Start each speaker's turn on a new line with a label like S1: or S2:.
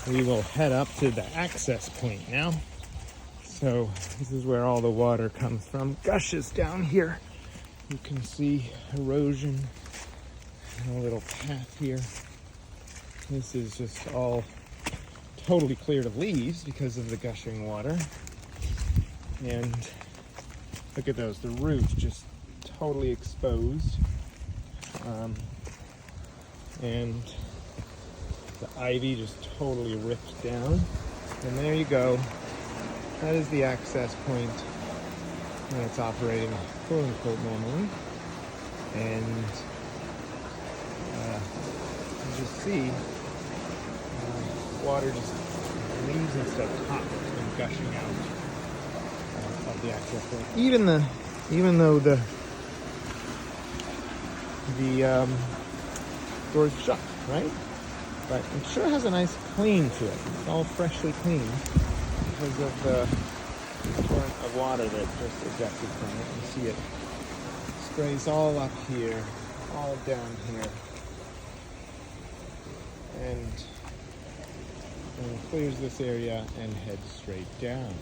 S1: we will head up to the access point now. So this is where all the water comes from, gushes down here. You can see erosion and a little path here. This is just all totally cleared of leaves because of the gushing water. And look at those, the roots just totally exposed. And the ivy just totally ripped down. And there you go. That is the access point. And it's operating quote unquote normally. And you just see water just leaves and stuff hot and gushing out of the access point. Even though the door's shut, right? But it sure has a nice clean to it. It's all freshly cleaned because of the torrent of water that just ejected from it. You see it sprays all up here, all down here, and clears this area and heads straight down.